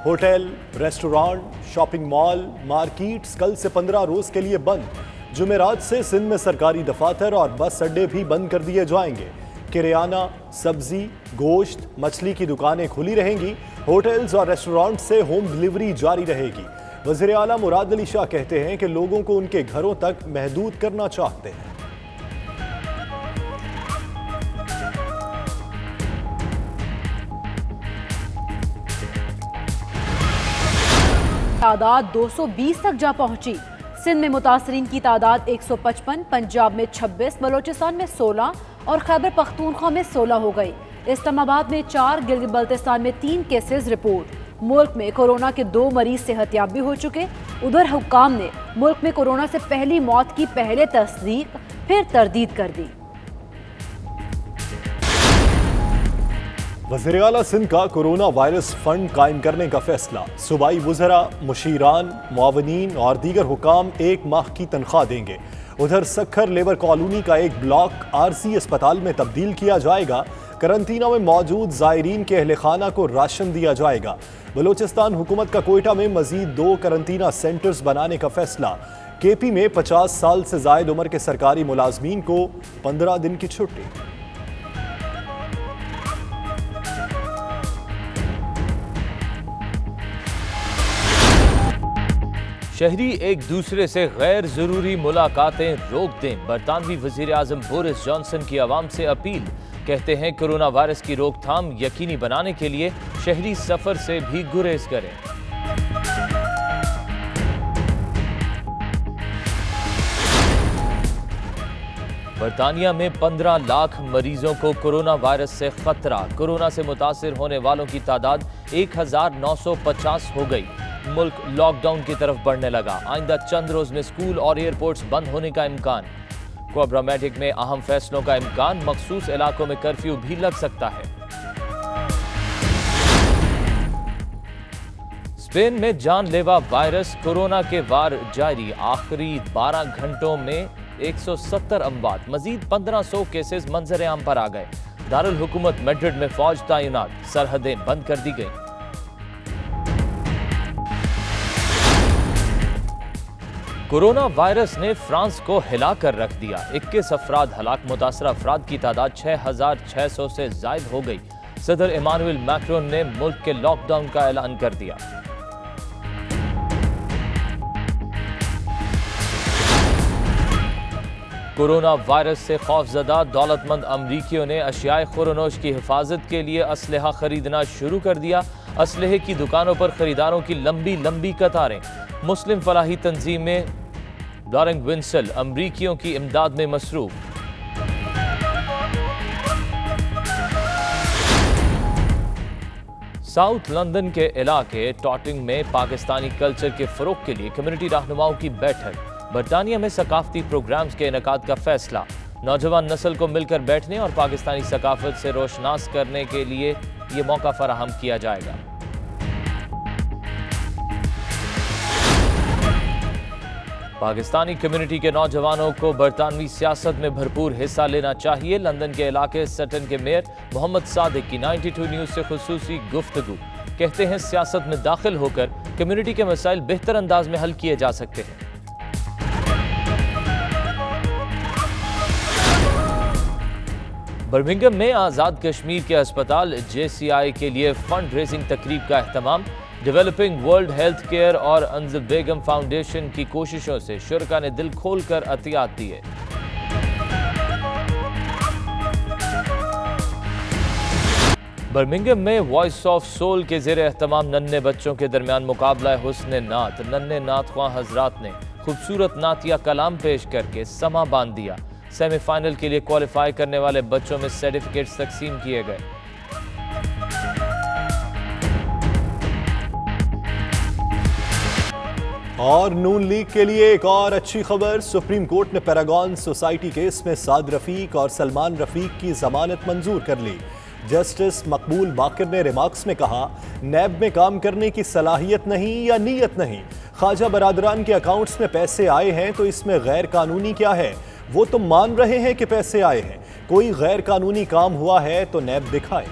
Hotel, restaurant, shopping mall, markets کل سے 15 روز کے لیے بند۔ جمعرات سے سندھ میں سرکاری دفاتر اور بس اڈے بھی بند کر دیے جائیں گے۔ کریانہ، سبزی، گوشت، مچھلی کی دکانیں کھلی رہیں گی۔ ہوٹلز اور ریسٹورانٹ سے ہوم ڈلیوری جاری رہے گی۔ وزیر اعلیٰ مراد علی شاہ کہتے ہیں کہ لوگوں کو ان کے گھروں تک محدود کرنا چاہتے ہیں۔ تعداد 220 تک جا پہنچی۔ سندھ میں متاثرین کی تعداد 155، پنجاب میں 26، بلوچستان میں 16 اور خیبر پختونخوا میں 16 ہو گئی۔ اسلام آباد میں 4، گلگت بلتستان میں 3 کیسز رپورٹ۔ ملک میں کورونا کے 2 مریض صحت یاب بھی ہو چکے۔ ادھر حکام نے ملک میں کورونا سے پہلی موت کی پہلے تصدیق پھر تردید کر دی۔ وزیر اعلیٰ سندھ کا کورونا وائرس فنڈ قائم کرنے کا فیصلہ۔ صوبائی وزراء، مشیران، معاونین اور دیگر حکام 1 ماہ کی تنخواہ دیں گے۔ ادھر سکھر لیبر کالونی کا ایک بلاک عارضی اسپتال میں تبدیل کیا جائے گا۔ قرنطینہ میں موجود زائرین کے اہل خانہ کو راشن دیا جائے گا۔ بلوچستان حکومت کا کوئٹہ میں مزید 2 قرنطینہ سینٹرز بنانے کا فیصلہ۔ کے پی میں 50 سال سے زائد عمر کے سرکاری ملازمین کو 15 دن کی چھٹی۔ شہری ایک دوسرے سے غیر ضروری ملاقاتیں روک دیں۔ برطانوی وزیر اعظم بورس جانسن کی عوام سے اپیل۔ کہتے ہیں کورونا وائرس کی روک تھام یقینی بنانے کے لیے شہری سفر سے بھی گریز کریں۔ برطانیہ میں 15 لاکھ مریضوں کو کورونا وائرس سے خطرہ۔ کورونا سے متاثر ہونے والوں کی تعداد 1950 ہو گئی۔ ملک لاک ڈاؤن کی طرف بڑھنے لگا۔ آئندہ چند روز میں اسکول اور ایئرپورٹس بند ہونے کا امکان۔ کوبرا میڈک میں اہم فیصلوں کا امکان، مخصوص علاقوں میں کرفیو بھی لگ سکتا ہے۔ اسپین میں جان لیوا وائرس کورونا کے وار جاری۔ آخری 12 گھنٹوں میں 170 اموات، مزید 1500 کیسز منظر عام پر آ گئے۔ دارالحکومت میڈرڈ میں فوج تعینات، سرحدیں بند کر دی گئیں۔ کورونا وائرس نے فرانس کو ہلا کر رکھ دیا۔ 21 افراد ہلاک، متاثرہ افراد کی تعداد 6600 سے زائد ہو گئی۔ صدر ایمانوئل میکرون نے ملک کے لاک ڈاؤن کا اعلان کر دیا۔ کورونا وائرس سے خوفزدہ دولت مند امریکیوں نے اشیاء خورونوش کی حفاظت کے لیے اسلحہ خریدنا شروع کر دیا۔ اسلحے کی دکانوں پر خریداروں کی لمبی قطاریں۔ مسلم فلاحی تنظیمیں ڈارنگ ونسل امریکیوں کی امداد میں مصروف۔ ساؤتھ لندن کے علاقے ٹاٹنگ میں پاکستانی کلچر کے فروغ کے لیے کمیونٹی رہنماؤں کی بیٹھک۔ برطانیہ میں ثقافتی پروگرامز کے انعقاد کا فیصلہ۔ نوجوان نسل کو مل کر بیٹھنے اور پاکستانی ثقافت سے روشناس کرنے کے لیے یہ موقع فراہم کیا جائے گا۔ پاکستانی کمیونٹی کے نوجوانوں کو برطانوی سیاست میں بھرپور حصہ لینا چاہیے۔ لندن کے علاقے سٹن کے میئر محمد صادق کی 92 نیوز سے خصوصی گفتگو۔ کہتے ہیں سیاست میں داخل ہو کر کمیونٹی کے مسائل بہتر انداز میں حل کیے جا سکتے ہیں۔ برمنگھم میں آزاد کشمیر کے ہسپتال JCI کے لیے فنڈ ریزنگ تقریب کا اہتمام۔ ڈیولپنگ ورلڈ ہیلتھ کیئر اور انزل بیگم فاؤنڈیشن کی کوششوں سے شرکاء نے دل کھول کر عطیات دیے۔ برمنگھم میں وائس آف سول کے زیر اہتمام ننھے بچوں کے درمیان مقابلہ حسن نعت۔ ننھے نعت خواں حضرات نے خوبصورت نعتیہ کلام پیش کر کے سماں باندھ دیا۔ سیمی فائنل کے لیے کوالیفائی کرنے والے بچوں میں سرٹیفکیٹس تقسیم کیے گئے۔ اور نون لیگ کے لیے ایک اور اچھی خبر، سپریم کورٹ نے پیراگون سوسائٹی کیس میں سعد رفیق اور سلمان رفیق کی ضمانت منظور کر لی۔ جسٹس مقبول باقر نے ریمارکس میں کہا، نیب میں کام کرنے کی صلاحیت نہیں یا نیت نہیں۔ خواجہ برادران کے اکاؤنٹس میں پیسے آئے ہیں تو اس میں غیر قانونی کیا ہے؟ وہ تو مان رہے ہیں کہ پیسے آئے ہیں۔ کوئی غیر قانونی کام ہوا ہے تو نیب دکھائے۔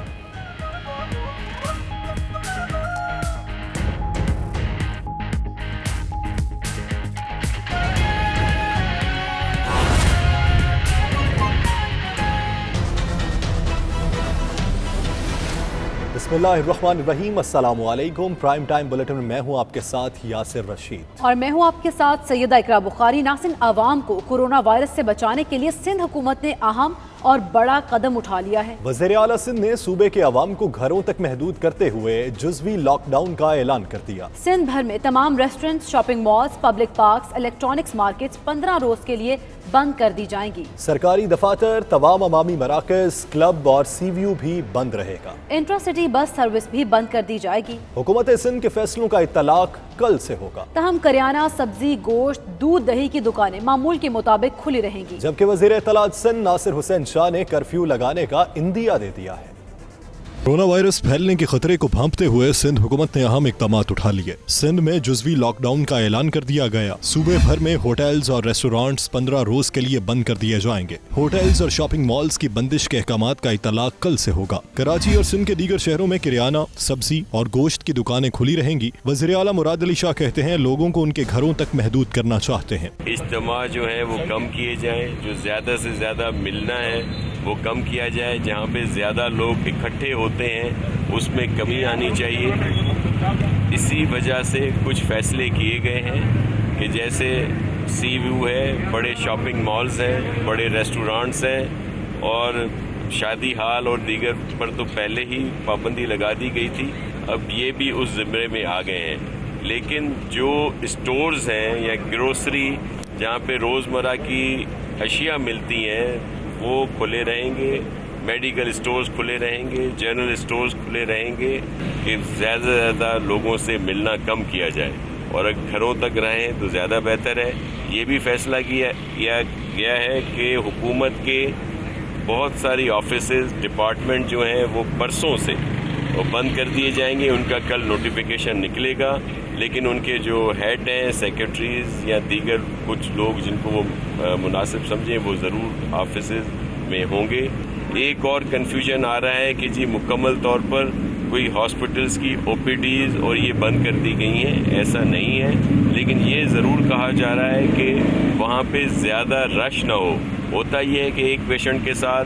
बिस्मिल्लाहिर्रहमानिर्रहीम, अस्सलाम वालेकुम। प्राइम टाइम बुलेटिन में मैं हूं आपके साथ यासिर रशीद और मैं हूं आपके साथ सैयदा इकरा बुखारी। नासिन, आवाम को कोरोना वायरस से बचाने के लिए सिंध हुकूमत ने अहम और बड़ा कदम उठा लिया है। वज़ीर आला सिंध ने सूबे के अवाम को घरों तक महदूद करते हुए जुज़वी लॉकडाउन का ऐलान कर दिया। सिंध भर में तमाम restaurants, shopping malls, public parks, electronics markets 15 रोज के लिए बंद कर दी जाएंगी। सरकारी दफातर, तमाम अवामी मराकज, क्लब और सीव्यू भी बंद रहेगा। इंट्रासिटी बस सर्विस भी बंद कर दी जाएगी। हुकूमत सिंध के फैसलों का इत्तलाक कल से होगा। तहम करियाना, सब्जी, गोश्त, दूध, दही की दुकानें मामूल के मुताबिक खुली रहेंगी। जबकि वज़ीर इत्तलात सिंध नासिर हुसैन शाह ने कर्फ्यू लगाने का इंदिया दे दिया है। कोरोना वायरस फैलने के खतरे को भांपते हुए सिंध हुकूमत ने अहम इक़दामात उठा लिए। सिंध में जुज़वी लॉकडाउन का ऐलान कर दिया गया। सूबे भर में होटल्स और रेस्टोरेंट्स 15 रोज के लिए बंद कर दिए जाएंगे। होटल्स और शॉपिंग मॉल्स की बंदिश के अहकामात का इतलाक कल से होगा। कराची और सिंध के दीगर शहरों में किराना, सब्जी और गोश्त की दुकानें खुली रहेंगी। वज़ीर आला मुराद अली शाह कहते हैं लोगों को उनके घरों तक महदूद करना चाहते हैं। इज्तिमा जो है वो कम किए जाएं, जो ज़्यादा से ज़्यादा मिलना है वो कम किया जाए, जहाँ पे ज़्यादा लोग इकट्ठे होते हैं उसमें कमी आनी चाहिए। इसी वजह से कुछ फैसले किए गए हैं कि जैसे सी व्यू है, बड़े शॉपिंग मॉल्स हैं, बड़े रेस्टोरेंट्स हैं और शादी हाल और दीगर पर तो पहले ही पाबंदी लगा दी गई थी, अब ये भी उस ज़िम्मे में आ गए हैं। लेकिन जो स्टोर्स हैं या ग्रोसरी जहाँ पे रोज़मर्रा की अशिया मिलती हैं वो खुले रहेंगे, मेडिकल स्टोर्स खुले रहेंगे, जनरल स्टोर्स खुले रहेंगे कि ज़्यादा से ज़्यादा लोगों से मिलना कम किया जाए और अगर घरों तक रहें तो ज़्यादा बेहतर है। ये भी फैसला किया गया है कि हुकूमत के बहुत सारी ऑफिसेज, डिपार्टमेंट जो हैं वो परसों से वो बंद कर दिए जाएंगे। उनका कल नोटिफिकेशन निकलेगा, लेकिन उनके जो हेड हैं, सेक्रेटरीज या दीगर कुछ लोग जिनको वो मुनासिब समझें वो ज़रूर ऑफिसेज में होंगे। एक और कन्फ्यूजन आ रहा है कि जी मुकम्मल तौर पर कोई हॉस्पिटल्स की ओपीडीज़ और ये बंद कर दी गई हैं, ऐसा नहीं है। लेकिन ये ज़रूर कहा जा रहा है कि वहाँ पे ज़्यादा रश ना हो। होता ये है कि एक पेशेंट के साथ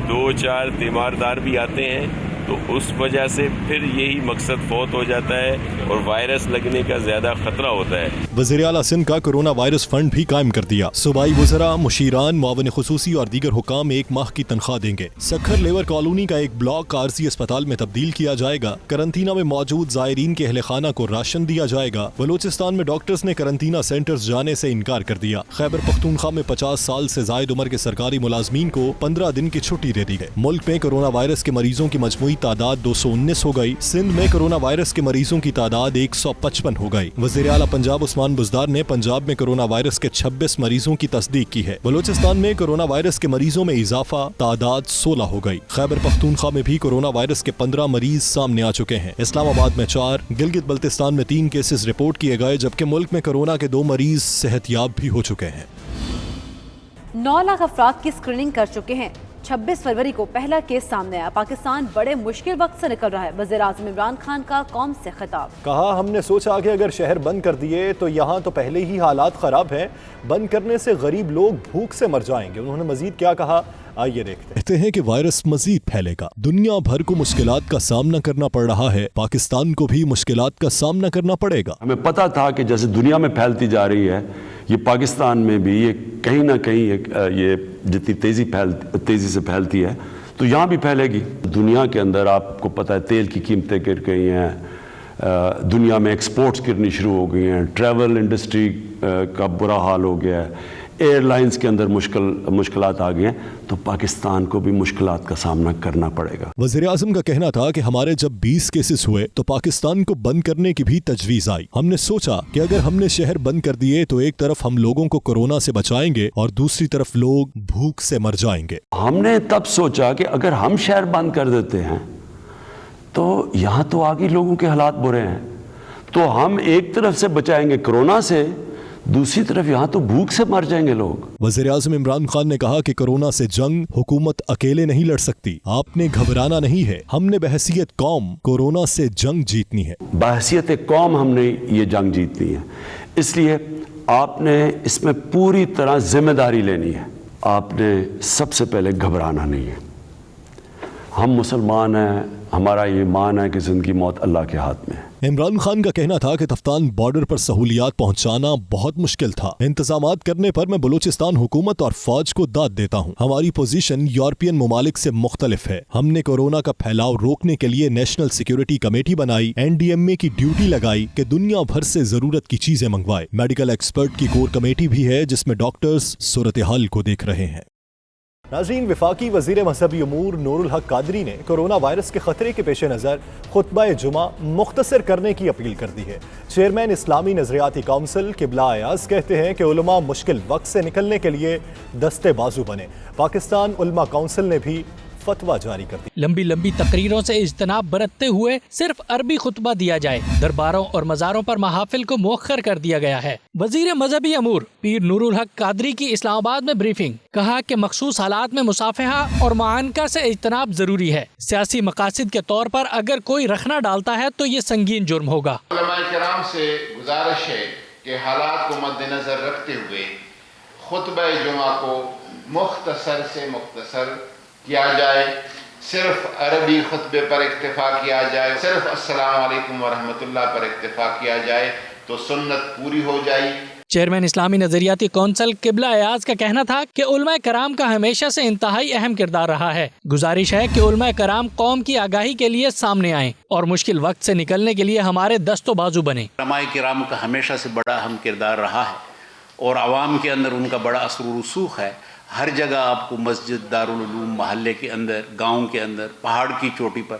2-4 तीमारदार भी आते हैं, तो उस वजह से फिर यही मकसद फौत हो जाता है और वायरस लगने का ज्यादा खतरा होता है। वज़ीर आला सिंध का कोरोना वायरस फंड भी कायम कर दिया। सूबाई वज़रा, मुशीरान, मुआविन खुसूसी और दीगर हुकाम 1 माह की तनख्वाह देंगे। सखर लेबर कॉलोनी का एक ब्लॉक आरजी अस्पताल में तब्दील किया जाएगा। करंतना में मौजूद ज़ायरीन के अहले खाना को राशन दिया जाएगा। बलोचिस्तान में डॉक्टर्स ने करंतना सेंटर्स जाने से इनकार कर दिया। खैबर पख्तूनख्वा में 50 साल से जायद उम्र के सरकारी मुलाजमीन को 15 दिन की छुट्टी दे दी है। मुल्क में कोरोना वायरस के मरीजों की मजमूई तादाद 219 हो गई। सिंध में कोरोना वायरस के मरीजों की तादाद 155 हो गई। वज़ीर आला पंजाब उस्मान बुज़दार ने पंजाब में कोरोना वायरस के 26 मरीजों की तस्दीक की है। बलोचिस्तान में कोरोना वायरस के मरीजों में इजाफा, तादाद 16 हो गई। खैबर पख्तूनख्वा में भी कोरोना वायरस के 15 मरीज सामने आ चुके हैं। इस्लामाबाद में 4, गिलगित बल्तिस्तान में 3 केसेस रिपोर्ट किए गए, जबकि मुल्क में कोरोना के 2 मरीज सेहतयाब भी हो चुके हैं। 9 लाख अफराद की स्क्रीनिंग कर चुके हैं। 26 फरवरी को पहला केस सामने आया। पाकिस्तान बड़े मुश्किल वक्त से निकल रहा है। वज़ीर आज़म इमरान खान का कौम से खिताब। कहा हमने सोचा कि अगर शहर बंद कर दिए तो यहाँ तो पहले ही हालात ख़राब हैं, बंद करने से गरीब लोग भूख से मर जाएंगे। उन्होंने मजीद क्या कहा, आइए देखते हैं। कि वायरस मजीद फैलेगा, दुनिया भर को मुश्किलात का सामना करना पड़ रहा है, पाकिस्तान को भी मुश्किलात का सामना करना पड़ेगा। हमें पता था कि जैसे दुनिया में फैलती जा रही है, ये पाकिस्तान में भी ये कहीं ना कहीं ये जितनी तेज़ी से फैलती है तो यहाँ भी फैलेगी। दुनिया के अंदर आपको पता है तेल की कीमतें गिर गई हैं, दुनिया में एक्सपोर्ट्स गिरनी शुरू हो गई हैं, ट्रैवल इंडस्ट्री का बुरा हाल हो गया है, एयरलाइंस के अंदर मुश्किलात आ गए हैं, तो पाकिस्तान को भी मुश्किलात का सामना करना पड़ेगा। वज़ीर आज़म का कहना था कि हमारे जब 20 केसेस हुए तो पाकिस्तान को बंद करने की भी तजवीज़ आई। हमने सोचा कि अगर हमने शहर बंद कर दिए तो एक तरफ हम लोगों को कोरोना से बचाएंगे और दूसरी तरफ लोग भूख से मर जाएंगे। हमने तब सोचा कि अगर हम शहर बंद कर देते हैं तो यहाँ तो आगे लोगों के हालात बुरे हैं, तो हम एक तरफ से बचाएंगे कोरोना से, दूसरी तरफ यहाँ तो भूख से मर जाएंगे लोग। वज़ीर आज़म इमरान खान ने कहा कि कोरोना से जंग हुकूमत अकेले नहीं लड़ सकती, आपने घबराना नहीं है, हमने बहसीयत कौम कोरोना से जंग जीतनी है। बहसीयत कौम हमने ये जंग जीतनी है, इसलिए आपने इसमें पूरी तरह जिम्मेदारी लेनी है। आपने सबसे पहले घबराना नहीं है। ہم مسلمان ہیں, ہمارا یہ ایمان ہے کہ زندگی موت اللہ کے ہاتھ میں ہے. عمران خان کا کہنا تھا کہ تفتان بارڈر پر سہولیات پہنچانا بہت مشکل تھا. انتظامات کرنے پر میں بلوچستان حکومت اور فوج کو داد دیتا ہوں. ہماری پوزیشن یورپین ممالک سے مختلف ہے. ہم نے کورونا کا پھیلاؤ روکنے کے لیے نیشنل سیکیورٹی کمیٹی بنائی, NDMA کی ڈیوٹی لگائی کہ دنیا بھر سے ضرورت کی چیزیں منگوائے. میڈیکل ایکسپرٹ کی کور کمیٹی بھی ہے جس میں ڈاکٹرز صورتحال کو دیکھ رہے ہیں. ناظرین, وفاقی وزیر مذہبی امور نور الحق قادری نے کورونا وائرس کے خطرے کے پیش نظر خطبہ جمعہ مختصر کرنے کی اپیل کر دی ہے. چیئرمین اسلامی نظریاتی کونسل قبلہ ایاز کہتے ہیں کہ علماء مشکل وقت سے نکلنے کے لیے دستے بازو بنے. پاکستان علماء کونسل نے بھی فتویٰ جاری کر دی. لمبی لمبی تقریروں سے اجتناب برتتے ہوئے صرف عربی خطبہ دیا جائے. درباروں اور مزاروں پر محافل کو مؤخر کر دیا گیا ہے. وزیر مذہبی امور پیر نور الحق قادری کی اسلام آباد میں بریفنگ. کہا کہ مخصوص حالات میں مصافحہ اور معانقہ سے اجتناب ضروری ہے. سیاسی مقاصد کے طور پر اگر کوئی رخنہ ڈالتا ہے تو یہ سنگین جرم ہوگا. علماء کرام سے گزارش ہے کہ حالات کو مد نظر رکھتے ہوئے خطبہ جمعہ کو مختصر سے مختصر کیا جائے. صرف عربی خطبے پر اکتفا کیا جائے, صرف السلام علیکم ورحمۃ اللہ پر اکتفا کیا جائے تو سنت پوری ہو جائے. چیئرمین اسلامی نظریاتی کونسل قبلہ ایاز کا کہنا تھا کہ علماء کرام کا ہمیشہ سے انتہائی اہم کردار رہا ہے. گزارش ہے کہ علماء کرام قوم کی آگاہی کے لیے سامنے آئیں اور مشکل وقت سے نکلنے کے لیے ہمارے دست و بازو بنے. علماء کرام کا ہمیشہ سے بڑا اہم کردار رہا ہے اور عوام کے اندر ان کا بڑا اثر و رسوخ ہے. ہر جگہ آپ کو مسجد, دارالعلوم, محلے کے اندر, گاؤں کے اندر, پہاڑ کی چوٹی پر.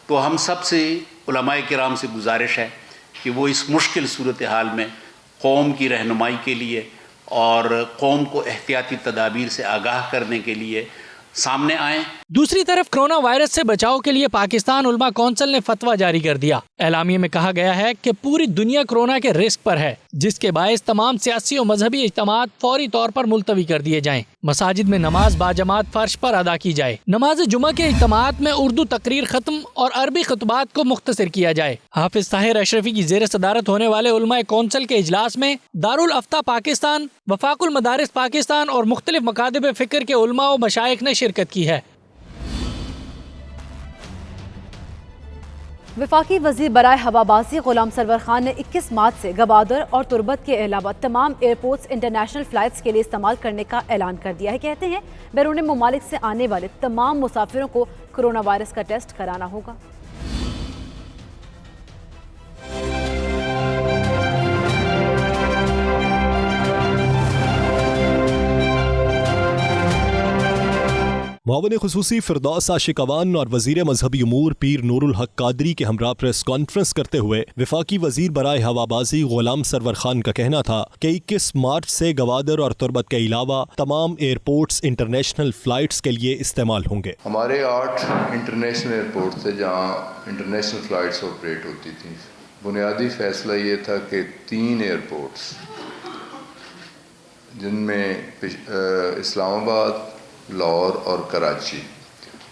تو ہم سب سے علماء کرام سے گزارش ہے کہ وہ اس مشکل صورتحال میں قوم کی رہنمائی کے لیے اور قوم کو احتیاطی تدابیر سے آگاہ کرنے کے لیے سامنے آئیں. دوسری طرف کرونا وائرس سے بچاؤ کے لیے پاکستان علماء کونسل نے فتویٰ جاری کر دیا. اعلامیے میں کہا گیا ہے کہ پوری دنیا کرونا کے رسک پر ہے, جس کے باعث تمام سیاسی و مذہبی اجتماعات فوری طور پر ملتوی کر دیے جائیں. مساجد میں نماز باجماعت فرش پر ادا کی جائے. نماز جمعہ کے اجتماعات میں اردو تقریر ختم اور عربی خطبات کو مختصر کیا جائے. حافظ طاہر اشرفی کی زیر صدارت ہونے والے علماء کونسل کے اجلاس میں دارالافتاء پاکستان, وفاق المدارس پاکستان اور مختلف مکاتب فکر کے علماء و مشائخ نے شرکت کی ہے. وفاقی وزیر برائے ہوابازی غلام سرور خان نے 21 مارچ سے گوادر اور تربت کے علاوہ تمام ایئرپورٹس انٹرنیشنل فلائٹس کے لیے استعمال کرنے کا اعلان کر دیا ہے. کہتے ہیں بیرون ممالک سے آنے والے تمام مسافروں کو کرونا وائرس کا ٹیسٹ کرانا ہوگا. معاون خصوصی فردوس عاشقوان اور وزیر مذہبی امور پیر نور الحق قادری کے ہمراہ پریس کانفرنس کرتے ہوئے وفاقی وزیر برائے ہوابازی غلام سرور خان کا کہنا تھا کہ 21 مارچ سے گوادر اور تربت کے علاوہ تمام ایئرپورٹس انٹرنیشنل فلائٹس کے لیے استعمال ہوں گے. ہمارے 8 انٹرنیشنل ایئرپورٹ تھے جہاں انٹرنیشنل فلائٹس آپریٹ ہوتی تھیں. بنیادی فیصلہ یہ تھا کہ 3 ایئرپورٹس جن میں اسلام آباد, لاہور اور کراچی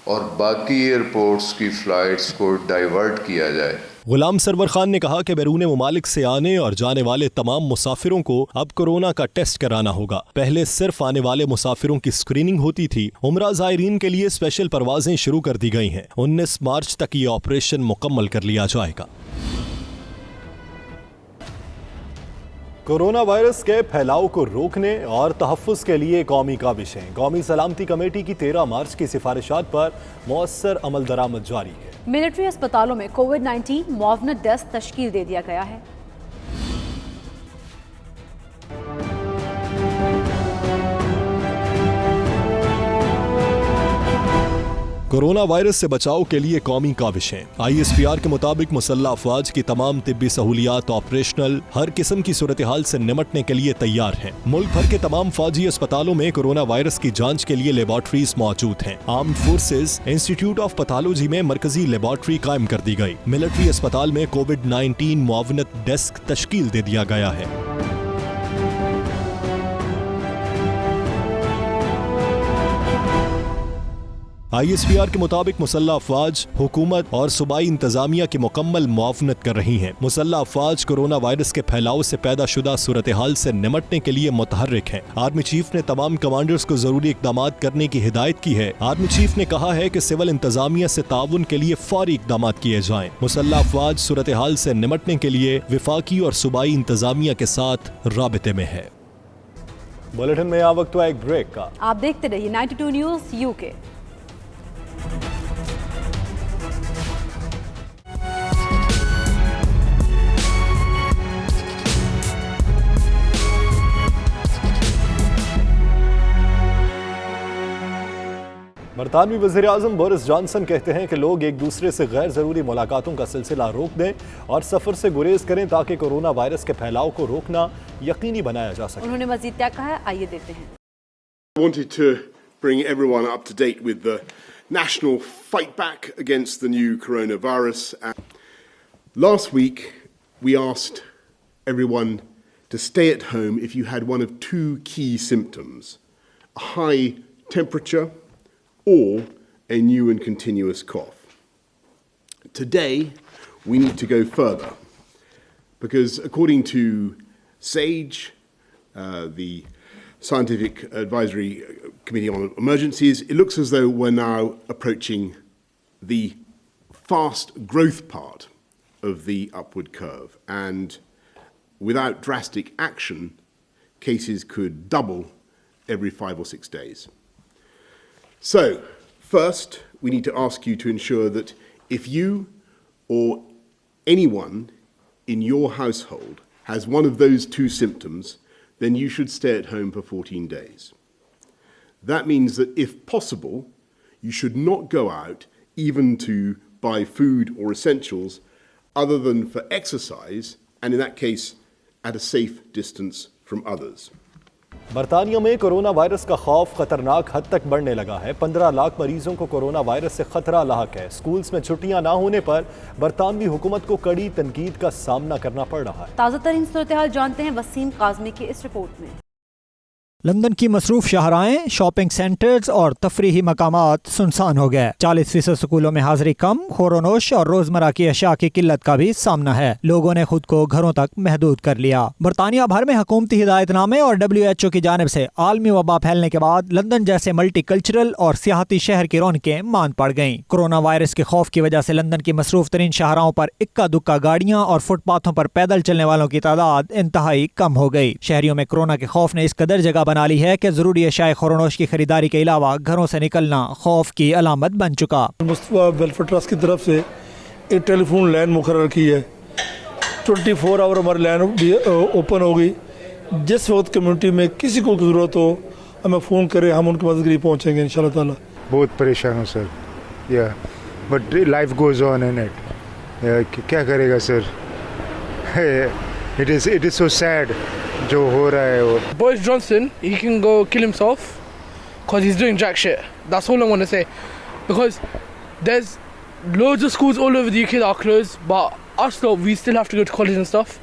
اور باقی ایئرپورٹس کی فلائٹس کو ڈائیورٹ کیا جائے. غلام سرور خان نے کہا کہ بیرون ممالک سے آنے اور جانے والے تمام مسافروں کو اب کورونا کا ٹیسٹ کرانا ہوگا. پہلے صرف آنے والے مسافروں کی اسکریننگ ہوتی تھی. عمرہ زائرین کے لیے اسپیشل پروازیں شروع کر دی گئی ہیں. 19 مارچ تک یہ آپریشن مکمل کر لیا جائے گا. کورونا وائرس کے پھیلاؤ کو روکنے اور تحفظ کے لیے قومی کاوشیں. قومی سلامتی کمیٹی کی 13 مارچ کی سفارشات پر مؤثر عمل درآمد جاری ہے. ملٹری اسپتالوں میں کووڈ-19 معاونت ڈیسک تشکیل دے دیا گیا ہے. کورونا وائرس سے بچاؤ کے لیے قومی کاوشیں. ISPR کے مطابق مسلح افواج کی تمام طبی سہولیات آپریشنل ہر قسم کی صورتحال سے نمٹنے کے لیے تیار ہیں. ملک بھر کے تمام فوجی اسپتالوں میں کورونا وائرس کی جانچ کے لیے لیبارٹریز موجود ہیں. Armed forces institute of pathology میں مرکزی لیبارٹری قائم کر دی گئی. ملٹری اسپتال میں کووڈ-19 معاونت ڈیسک تشکیل دے دیا گیا ہے. ISPR के मुताबिक मुसल्लह अफवाज हुकूमत और सूबाई इंतजामिया की मुकम्मल मुआवनत कर रही हैं। मुसल्लह अफवाज कोरोना वायरस के फैलाव से पैदा शुदा सूरत हाल से निमटने के लिए मुतहर्रिक हैं। आर्मी चीफ ने तमाम कमांडर्स को जरूरी इकदाम करने की हिदायत की है। आर्मी चीफ ने कहा है कि सिविल इंतजामिया से ताउन के लिए फौरी इकदाम किए जाएं। मुसल्लह अफवाज सूरत हाल से निमटने के लिए विफाकी और सूबाई इंतजामिया के साथ राबिते में है। बुलेटिन में आ वक्त हुआ एक ब्रेक का। आप देखते रहिए 92 न्यूज़ UK। बरतानवी वज़ीर-ए-आज़म बोरिस जॉनसन कहते हैं कि लोग एक दूसरे से गैर ज़रूरी मुलाकातों का सिलसिला रोक दें और सफ़र से गुरेज करें ताकि कोरोना वायरस के फैलाव को रोकना यकीनी बनाया जा सके। उन्होंने मज़ीद क्या कहा है, आइए देखते हैं। I wanted to bring everyone up to date with the national fight back against the new coronavirus. Last week, we asked everyone to stay at home if you had one of two key symptoms: a high temperature or a new and continuous cough. Today, we need to go further because according to SAGE, the Scientific Advisory Committee on Emergencies, it looks as though we're now approaching the fast growth part of the upward curve, and without drastic action, cases could double every 5 or 6 days. So, first, we need to ask you to ensure that if you or anyone in your household has one of those two symptoms, then you should stay at home for 14 days. That means that if possible, you should not go out even to buy food or essentials other than for exercise, and in that case, at a safe distance from others. बरतानिया में corona virus का खौफ खतरनाक हद तक बढ़ने लगा है। 15 लाख मरीजों को कोरोना वायरस से खतरा लाहक है। स्कूल्स में छुट्टियां ना होने पर बरतानवी हुकूमत को कड़ी तनकीद का सामना करना पड़ रहा है। ताज़ा तरीन सूरत हाल जानते हैं वसीम काज़मी की इस रिपोर्ट में। लंदन की मसरूफ शाहराएं, शॉपिंग सेंटर्स और तफरीही मकामात सुनसान हो गए। 40% स्कूलों में हाजिरी कम, खोरोनोश और रोजमर्रा की अशिया की किल्लत का भी सामना है। लोगों ने खुद को घरों तक महदूद कर लिया। बरतानिया भर में हुकूमती हिदायतनामे और WHO की जानिब से आलमी वबा फैलने के बाद लंदन जैसे मल्टी कल्चरल और सियाहती शहर की रौनकें मांद पड़ गईं। कोरोना वायरस के खौफ की वजह से लंदन की मसरूफ तरीन शाहराओं पर इक्का दुक्का गाड़ियां और फुटपाथों पर पैदल चलने वालों की तादाद इंतहाई कम हो गई। शहरियों में कोरोना के खौफ ने इस कदर जगह बना ली है कि जरूरी अशाए खोरोनोश की खरीदारी के अलावा घरों से निकलना खौफ की अलामत बन चुका। मुस्तफा वेलफेयर ट्रस्ट की तरफ से एक टेलीफोन लाइन मुकर्रर की है। 24 आवर हमारी लाइन भी ओपन हो गई। जिस वक्त कम्युनिटी में किसी को ज़रूरत हो हमें फ़ोन करें, हम उनकी मदद के लिए पहुँचेंगे इंशाल्लाह ताला। बहुत परेशान हूँ सर, या but life goes on in it. क्या करेगा sir, it is so sad जो हो रहा है। वो Boris Johnson, he can go kill himself because he's doing jack shit. That's all I want to say. Because there's loads of schools all over the UK that are closed, but us lot, we still have to go to college and stuff.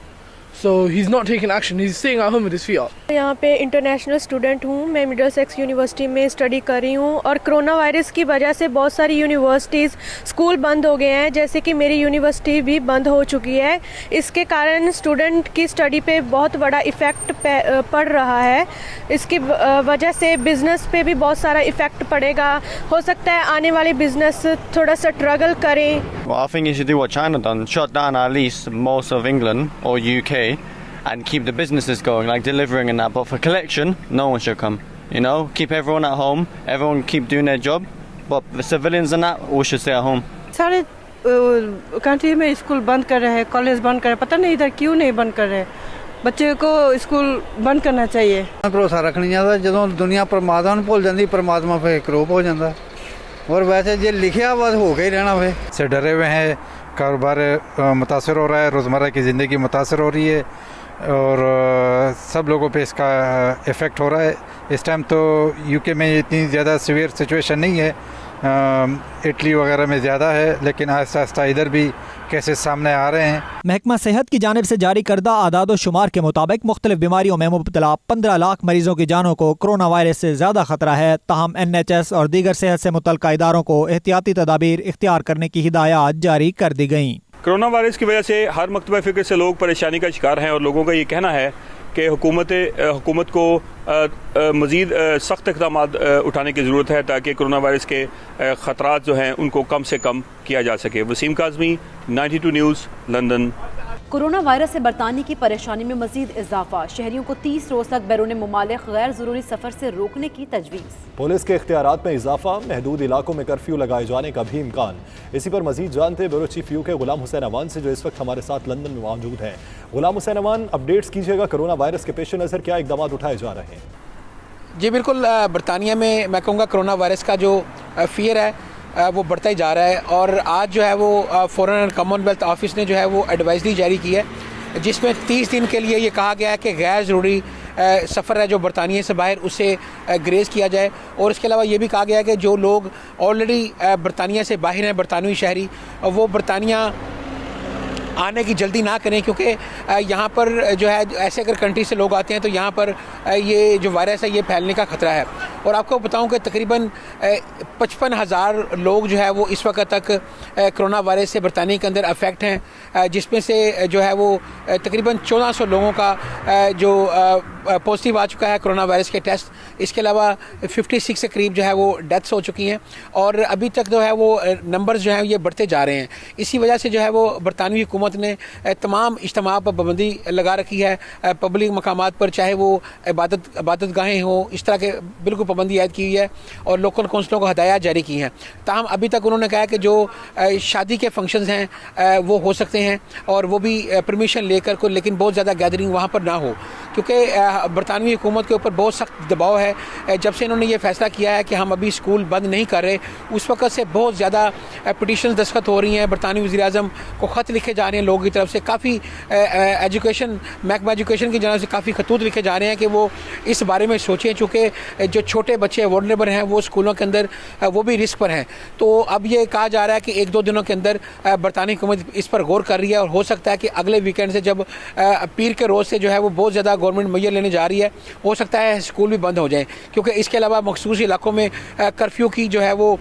So he's not taking action. He's staying at home with his feet up. यहाँ पे international student हूँ, मैं Middlesex university में study कर रही हूँ और corona virus की वजह से बहुत सारी यूनिवर्सिटीज़ स्कूल बंद हो गए हैं, जैसे कि मेरी यूनिवर्सिटी भी बंद हो चुकी है। इसके कारण स्टूडेंट की स्टडी पे बहुत बड़ा इफ़ेक्ट पड़ रहा है। इसकी वजह से बिज़नेस पे भी बहुत सारा इफ़ेक्ट पड़ेगा। हो सकता है आने वाले बिज़नेस थोड़ा सा स्ट्रगल करें। Well, I think you should do what China done, shut down at least most of England or UK and keep the businesses going, like delivering and that. But for collection, no one should come. You know, keep everyone at home, everyone keep doing their job. But the civilians and that, we should stay at home. सारे country में school बंद कर रहे हैं, college बंद कर रहे हैं, पता नहीं इधर क्यों नहीं बंद कर रहे। बच्चे को स्कूल बंद करना चाहिए। भरोसा रखना चाहिए, ਜਦੋਂ ਦੁਨੀਆ ਪਰਮਾਤਮਾ ਨੂੰ ਭੁੱਲ ਜਾਂਦੀ ਪਰਮਾਤਮਾ ਫਿਰ ਕਰੋਪ ਹੋ ਜਾਂਦਾ। और वैसे जो लिखा बस हो गई रहना भाई से डरे हुए हैं, कारोबार मुतासर हो रहा है, रोज़मर्रा की ज़िंदगी मुतासर हो रही है और सब लोगों पे इसका इफ़ेक्ट हो रहा है। इस टाइम तो यूके में इतनी ज़्यादा सीवियर सिचुएशन नहीं है, इटली वगैरह में ज़्यादा है, लेकिन आहिस्ता आहिस्ता इधर भी केसेस सामने आ रहे हैं। महकमा सेहत की जानिब से जारी करदा आदाद शुमार के मुताबिक मुख्तलिफ बीमारियों में मुब्तला 15 लाख मरीजों की जानों को कोरोना वायरस से ज़्यादा खतरा है। ताहम NHS और दीगर सेहत से मुतल्लिक़ इदारों को एहतियाती तदाबीर इख्तियार करने की हिदायत जारी कर दी गईं। कोरोना वायरस की वजह से हर मकतबा फ़िक्र से लोग परेशानी का शिकार हैं और लोगों का ये कहना है कि हुकूमत को मज़ीद सख्त इक़दाम उठाने की ज़रूरत है ताकि कोरोना वायरस के ख़तरात जो हैं उनको कम से कम किया जा सके। Wasim Kazmi, 92 news, London. Corona virus से बरताने की परेशानी में मजीद इजाफा, शहरियों को 30 रोज तक बैरून मुमालिक गैर ज़रूरी सफ़र से रोकने की तजवीज़। पुलिस के इख्तियारात में इजाफा, महदूद इलाकों में कर्फ्यू लगाए जाने का भी इम्कान। इसी पर मजीद जानते ब्यूरो चीफ यू के गुलाम हुसैन अमान से, जो इस वक्त हमारे साथ लंदन में मौजूद हैं। गुलाम हुसैन अमान, अपडेट्स कीजिएगा, कोरोना वायरस के पेश नज़र क्या इकदाम उठाए जा रहे हैं? जी बिल्कुल, बरतानिया में मैं कहूँगा कोरोना वायरस का जो फियर है वो बढ़ता ही जा रहा है और आज जो है वो फॉरेन एंड कॉमनवेल्थ ऑफिस ने जो है वो एडवाइजरी जारी की है जिसमें 30 दिन के लिए ये कहा गया है कि गैर ज़रूरी सफ़र है जो बरतानिया से बाहर उससे ग्रेज़ किया जाए। और इसके अलावा ये भी कहा गया है कि जो लोग ऑलरेडी बरतानिया से बाहर हैं, बरतानवी शहरी, वो बरतानिया आने की जल्दी ना करें क्योंकि यहाँ पर जो है ऐसे अगर कंट्री से लोग आते हैं तो यहाँ पर ये जो वायरस है ये फैलने का ख़तरा है। और आपको बताऊं कि तकरीबन 55,000 लोग जो है वो इस वक्त तक कोरोना वायरस से बरतानिया के अंदर अफेक्ट हैं, जिसमें से जो है वो तकरीबन 1400 लोगों का जो पॉजिटिव आ चुका है कोरोना वायरस के टेस्ट। इसके अलावा 56 के करीब जो है वो डेथ्स हो चुकी हैं और अभी तक जो है वो नंबर्स जो हैं ये बढ़ते जा रहे हैं। इसी वजह से जो है वो बरतानवी हुकूमत ने तमाम इज्तिमा पर पाबंदी लगा रखी है पब्लिक मकामात पर, चाहे वो इबादत गाहें हों, इस तरह के बिल्कुल पाबंदी आयद की हुई है और लोकल कौंसलों को हदायत जारी की हैं। ताहम अभी तक उन्होंने कहा कि जो शादी के फंक्शंस हैं वो हो सकते हैं और वो भी परमिशन लेकर को, लेकिन बहुत ज़्यादा गैदरिंग वहाँ पर ना हो क्योंकि बरतानवी हुकूमत के ऊपर बहुत सख्त दबाव है। जब से इन्होंने ये फैसला किया है कि हम अभी स्कूल बंद नहीं कर रहे, उस वक्त से बहुत ज़्यादा पिटीशन दस्तखत हो रही हैं, बरतानवी वज़ीर-ए-आज़म को ख़त लिखे जा रहे हैं लोगों की तरफ से, काफ़ी महकमा एजुकेशन की जानब से काफ़ी खतूत लिखे जा रहे हैं कि वो इस बारे में सोचें, चूँकि जो छोटे बच्चे वल्नरेबल हैं वो स्कूलों के अंदर वो भी रिस्क पर हैं। तो अब ये कहा जा रहा है कि 1-2 दिनों के अंदर बरतानवी हुकूमत इस पर गौर कर रही है और हो सकता है कि अगले वीकेंड से जब पीर के रोज़ से जो है वो बहुत ज़्यादा गवर्नमेंट मैयर लेने जा रही है, हो सकता है स्कूल भी बंद हो जाए क्योंकि इसके अलावा मखसूस इलाकों में कर्फ्यू की जो है वो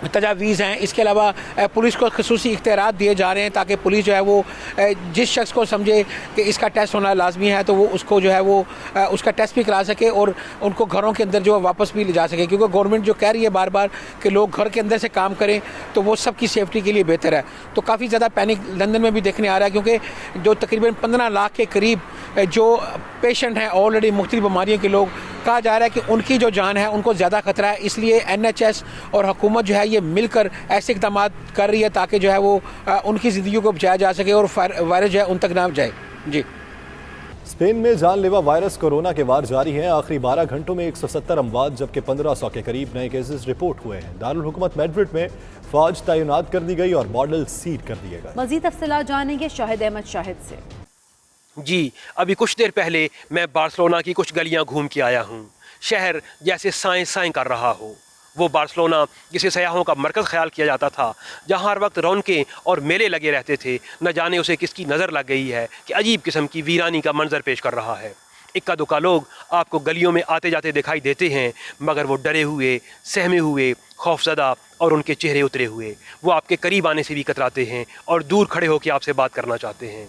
तजावीज़ हैं। इसके अलावा पुलिस को खसूसी इख्तियारात दिए जा रहे हैं ताकि पुलिस जो है वो जिस शख्स को समझे कि इसका टेस्ट होना लाजमी है तो वो उसको जो है वो उसका टेस्ट भी करा सके और उनको घरों के अंदर जो वापस भी ले जा सके, क्योंकि गवर्नमेंट जो कह रही है बार बार कि लोग घर के अंदर से काम करें तो वो सबकी सेफ्टी के लिए बेहतर है। तो काफ़ी ज़्यादा पैनिक लंदन में भी देखने आ रहा है क्योंकि जो तकरीबन 15 लाख के करीब जो पेशेंट हैं ऑलरेडी मुख्तलिफ बीमारियों के लोग, कहा जा रहा है कि उनकी जो जान है उनको ज़्यादा खतरा है। इसलिए NHS और हुकूमत जो है ये मिलकर ऐसे इक़दाम कर रही है ताकि जो है वो उनकी ज़िंदगी को बचाया जा सके और वायरस जो है उन तक ना जाए। जी, स्पेन में जानलेवा वायरस कोरोना के वार जारी हैं। आखिरी 12 घंटों में 170 अमवात जबकि 1500 के करीब नए केसेस रिपोर्ट हुए हैं। दारुल हुकूमत मैड्रिड में फौज तैनात कर दी गई और मॉडल सील कर दिए गए। मजीद तफसीलात जानेंगे शाहिद अहमद शाहिद से। जी, अभी कुछ देर पहले मैं बार्सिलोना की कुछ गलियां घूम के आया हूँ। शहर जैसे साएं साएं कर रहा हो। वो बार्सिलोना जिसे सयाहों का मरकज़ ख्याल किया जाता था, जहाँ हर वक्त रौनकें और मेले लगे रहते थे, न जाने उसे किसकी नज़र लग गई है कि अजीब किस्म की वीरानी का मंजर पेश कर रहा है। इक्का दुक्का लोग आपको गलियों में आते जाते दिखाई देते हैं, मगर वो डरे हुए, सहमे हुए, खौफजदा और उनके चेहरे उतरे हुए। वो आपके करीब आने से भी कतराते हैं और दूर खड़े होकर आपसे बात करना चाहते हैं।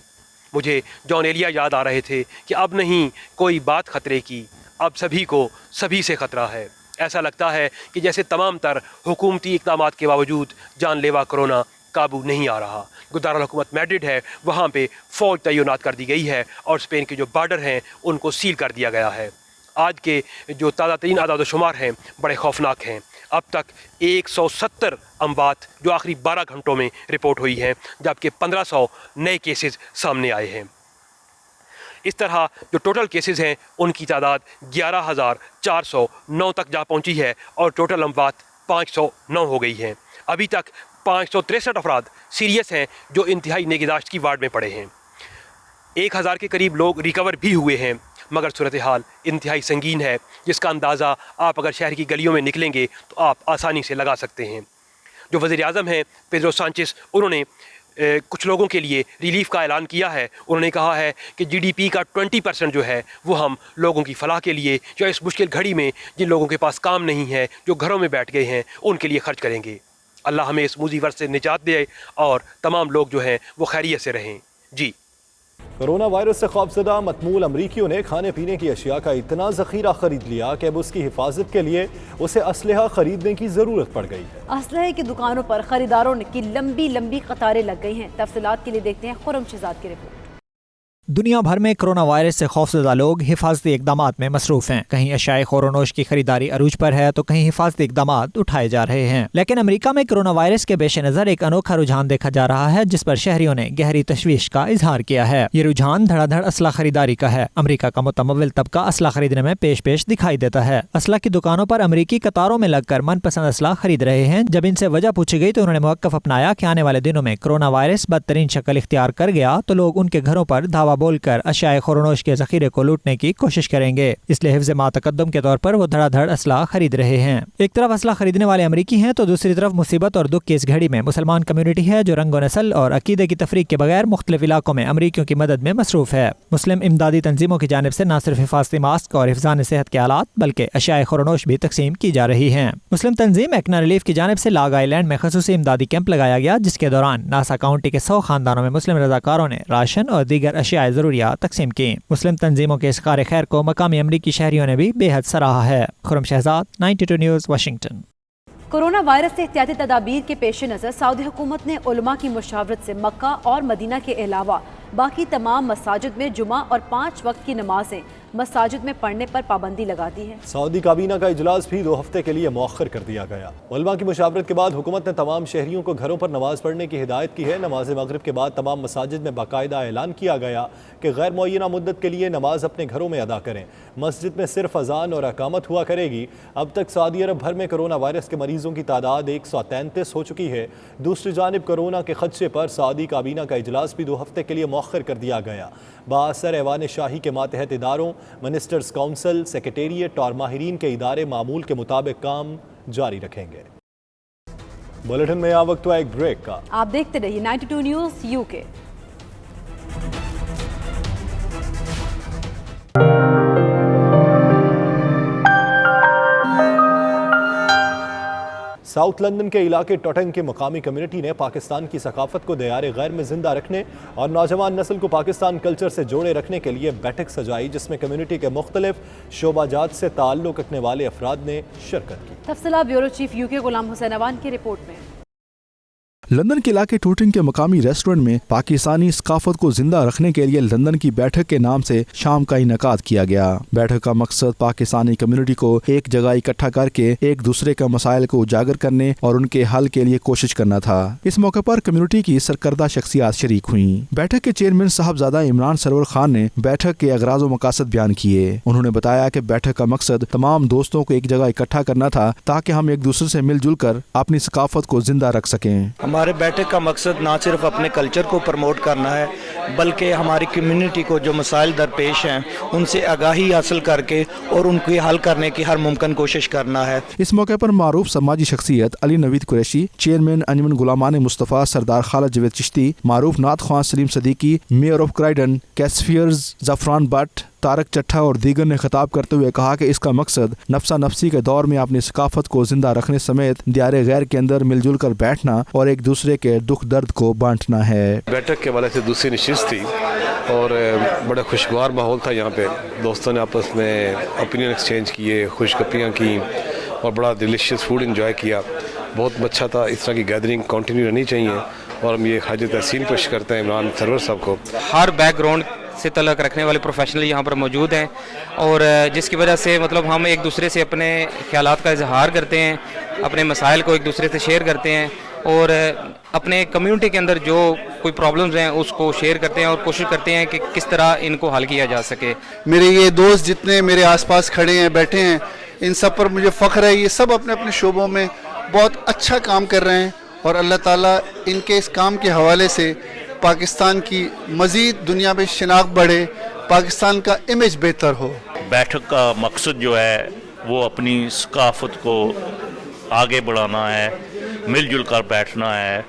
मुझे जॉन एलिया याद आ रहे थे कि अब नहीं कोई बात खतरे की, अब सभी को सभी से खतरा है। ऐसा लगता है कि जैसे तमाम तर हुकूमती इक़दामात के बावजूद जानलेवा कोरोना काबू नहीं आ रहा। दारुल हुकूमत मैड्रिड है, वहाँ पे फ़ौज तैनात कर दी गई है और स्पेन के जो बॉर्डर हैं उनको सील कर दिया गया है। आज के जो ताज़ा तरीन आदाद शुमार हैं बड़े खौफनाक हैं। अब तक 170 अमवात जो आखिरी 12 घंटों में रिपोर्ट हुई हैं, जबकि 1500 नए केसेस सामने आए हैं। इस तरह जो टोटल केसेस हैं उनकी तादाद 11,409 तक जा पहुंची है और टोटल अमवात 509 हो गई हैं। अभी तक 563 अफराद सीरियस हैं जो इंतहाई निगहदाश्त की वार्ड में पड़े हैं। 1000 के करीब लोग रिकवर भी हुए हैं। मगर सूरत हाल इंतहाई संगीन है, जिसका अंदाज़ा आप अगर शहर की गलियों में निकलेंगे तो आप आसानी से लगा सकते हैं। जो वज़ीर आज़म हैं पेड्रो सांचेस, उन्होंने कुछ लोगों के लिए रिलीफ का ऐलान किया है। उन्होंने कहा है कि GDP का 20% जो है वो हम लोगों की फलाह के लिए, जो इस मुश्किल घड़ी में जिन लोगों के पास काम नहीं है, जो घरों में बैठ गए हैं, उनके लिए खर्च करेंगे। अल्लाह हमें इस मुसीबत से निजात दे और तमाम लोग जो हैं वो खैरियत से रहें। जी। कोरोना वायरस से खौफजदा मतमूल अमरीकियों ने खाने पीने की अशिया का इतना ज़ख़ीरा खरीद लिया कि अब उसकी हिफाजत के लिए उसे असलहा खरीदने की ज़रूरत पड़ गई है। असलहे की दुकानों पर खरीदारों की लंबी लंबी कतारें लग गई हैं। तफसीलात के लिए देखते हैं खुर्रम शहजाद की रिपोर्ट। दुनिया भर में कोरोना वायरस से खौफजदा लोग हिफाजती इकदामात में मसरूफ हैं। कहीं अशाए खोरोनोश की खरीदारी अरूज पर है तो कहीं हिफाजती इकदामात उठाए जा रहे हैं। लेकिन अमेरिका में कोरोना वायरस के पेश नज़र एक अनोखा रुझान देखा जा रहा है, जिस पर शहरियों ने गहरी तशवीश का इजहार किया है। ये रुझान धड़ाधड़ असला खरीदारी का है। अमेरिका का मुतमव्विल तबका असला खरीदने में पेश दिखाई देता है। असला की दुकानों पर अमेरिकी कतारों में लगकर मनपसंद असला खरीद रहे हैं। जब इनसे वजह पूछी गई तो उन्होंने मौक़िफ़ अपनाया कि आने वाले दिनों में कोरोना वायरस बदतरीन शक्ल इख्तियार कर गया तो लोग उनके घरों पर धावा बोलकर अशाए खोरोनोश के ज़ख़ीरे को लूटने की कोशिश करेंगे। इसलिए हिफ्ज़ मातकद्दुम के तौर पर वो धड़ाधड़ असला खरीद रहे हैं। एक तरफ असला खरीदने वाले अमरीकी हैं तो दूसरी तरफ मुसीबत और दुख की इस घड़ी में मुसलमान कम्युनिटी है जो रंग व नस्ल और अकीदे की तफरीक के बगैर मुख्तलिफ इलाकों में अमरीकियों की मदद में मसरूफ है। मुस्लिम इमदादी तंजीमों की जानिब से न सिर्फ हिफाजती मास्क और हिफ्ज़ान सेहत के आलात बल्कि अशाए खोरोनोश भी तकसीम की जा रही हैं। मुस्लिम तंजीम एक्ना रिलीफ की जानिब से लाग आइलैंड में खसूसी इमदादी कैंप लगाया गया, जिसके दौरान नासा काउंटी के 100 खानदानों में मुस्लिम रजाकारों ने राशन और दीगर अशियाए ज़रूरियात तकसीम की। मुस्लिम तंजीमों के इस कार खैर को मकामी अमरीकी शहरियों ने भी बेहद सराहा है। Khurram Shahzad, 92 news, Washington. Corona virus से एहतियाती तदाबीर के पेश नज़र सऊदी हुकूमत ने उलमा की मुशावरत से मक्का और मदीना के अलावा बाकी तमाम मसाजिद में जुमा और 5 वक्त की नमाजें मसाजिद में पढ़ने पर पाबंदी लगा दी है। सऊदी काबीना का इजलास भी 2 हफ्ते के लिए मौखर कर दिया गया। उलमा की मुशावरत के बाद हुकूमत ने तमाम शहरियों को घरों पर नमाज पढ़ने की हिदायत की है। नमाज मगरिब के बाद तमाम मसाजिद में बाकायदा ऐलान किया गया कि गैर मुअय्यना मुद्दत के लिए नमाज अपने घरों में अदा करें। मस्जिद में सिर्फ अजान और अकामत हुआ करेगी। अब तक सऊदी अरब भर में कोरोना वायरस के मरीजों की तादाद 133 हो चुकी है। दूसरी जानिब कोरोना के खदशे पर सऊदी काबीना का इजलास भी 2 हफ्ते के लिए मौखर कर दिया गया। बाअसर ऐवान शाही के मातहत इदारों, मिनिस्टर्स काउंसिल, सेक्रेटेरिएट और माहिरीन के इदारे मामूल के मुताबिक काम जारी रखेंगे। बुलेटिन में आ वक्त हुआ एक ब्रेक का। आप देखते रहिए 92 न्यूज़ यूके। साउथ लंदन के इलाके टॉटन के मकामी कम्युनिटी ने पाकिस्तान की सकाफत को दयारे गैर में जिंदा रखने और नौजवान नस्ल को पाकिस्तान कल्चर से जोड़े रखने के लिए बैठक सजाई, जिसमें कम्युनिटी के मुख्तलिफ शोबाजात से ताल्लुक़ रखने वाले अफराद ने शिरकत की। तफसीलात bureau chief UK Ghulam Hussain Awan की रिपोर्ट में। लंदन के इलाके टोटिंग के मकामी रेस्टोरेंट में पाकिस्तानी सकाफत को जिंदा रखने के लिए लंदन की बैठक के नाम से शाम का इनेकाद किया गया। बैठक का मकसद पाकिस्तानी कम्युनिटी को एक जगह इकट्ठा करके एक दूसरे के मसाइल को उजागर करने और उनके हल के लिए कोशिश करना था। इस मौके पर कम्युनिटी की सरकर्दा शख्सियात शरीक हुई। बैठक के चेयरमैन साहबजादा इमरान सरवर खान ने बैठक के अगराज व मकासद बयान किए। उन्होंने बताया कि बैठक का मकसद तमाम दोस्तों को एक जगह इकट्ठा करना था ताकि हम एक दूसरे से मिलजुल कर अपनी सकाफत को जिंदा रख सकें। हमारे बैठक का मकसद ना सिर्फ अपने कल्चर को प्रमोट करना है बल्कि हमारी कम्युनिटी को जो मसाइल दरपेश हैं उनसे आगाही हासिल करके और उनकी हल करने की हर मुमकिन कोशिश करना है। इस मौके पर मारूफ समाजी शख्सियत अली नवीद कुरैशी, चेयरमैन अंजुमन गुलामान मुस्तफ़ा सरदार खालिद जवेद चिश्ती, मारूफ नात ख्वान Saleem Siddiqui, mayor of Croydon कैसफियर्स जफरान बट, तारक चट्ठा और दीगर ने खिताब करते हुए कहा कि इसका मकसद नफ्सा नफ्सी के दौर में अपनी सकाफत को जिंदा रखने समेत दियारे गैर के अंदर मिलजुल कर बैठना और एक दूसरे के दुख दर्द को बांटना है। बैठक के वाले से दूसरी नशिस्त थी और बड़ा खुशगवार माहौल था। यहाँ पे दोस्तों ने आपस में ओपिनियन एक्सचेंज किए, खुशगपियाँ की और बड़ा डिलीशियस फूड इंजॉय किया। बहुत अच्छा था। इस तरह की गैदरिंग कंटिन्यू रहनी चाहिए और हम ये खाज तहसीन पेश करते हैं इमरान सरवर साहब को। हर बैकग्राउंड से तल्लुक़ रखने वाले प्रोफेशनल यहाँ पर मौजूद हैं और जिसकी वजह से मतलब हम एक दूसरे से अपने ख्यालात का इजहार करते हैं, अपने मसाइल को एक दूसरे से शेयर करते हैं और अपने कम्युनिटी के अंदर जो कोई प्रॉब्लम्स हैं उसको शेयर करते हैं और कोशिश करते हैं कि किस तरह इनको हल किया जा सके। मेरे ये दोस्त जितने मेरे आसपास खड़े हैं, बैठे हैं, इन सब पर मुझे फ़ख्र है। ये सब अपने अपने शोबों में बहुत अच्छा काम कर रहे हैं और अल्लाह ताला इनके इस काम के हवाले से پاکستان کی مزید دنیا میں شناخت بڑھے, پاکستان کا امیج بہتر ہو. بیٹھک کا مقصد جو ہے وہ اپنی ثقافت کو آگے بڑھانا ہے, مل جل کر بیٹھنا ہے,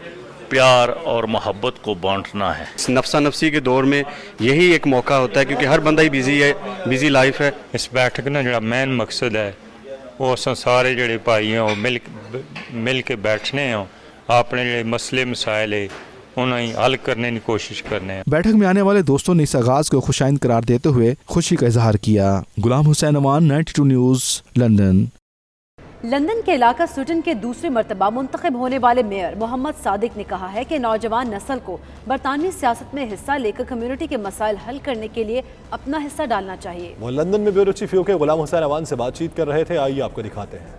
پیار اور محبت کو بانٹنا ہے. نفسا نفسی کے دور میں یہی ایک موقع ہوتا ہے کیونکہ ہر بندہ ہی بیزی ہے, بیزی لائف ہے. اس بیٹھک کا جڑا مین مقصد ہے وہ سارے جڑے بھائی ہیں وہ مل کے بیٹھنے ہیں, اپنے جڑے مسئلے مسائل ہے انہیں حل کرنے کی کوشش کرنے ہیں. بیٹھک میں آنے والے دوستوں نے اس آغاز کو خوشائند قرار دیتے ہوئے خوشی کا اظہار کیا. غلام حسین امان, 92 نیوز, لندن. لندن کے علاقہ سوٹن کے دوسری مرتبہ منتخب ہونے والے میئر محمد صادق نے کہا ہے کہ نوجوان نسل کو برطانوی سیاست میں حصہ لے کر کمیونٹی کے مسائل حل کرنے کے لیے اپنا حصہ ڈالنا چاہیے. وہ لندن میں بیورو چیف کے غلام حسین امان سے بات چیت کر رہے تھے, آئیے آپ کو دکھاتے ہیں.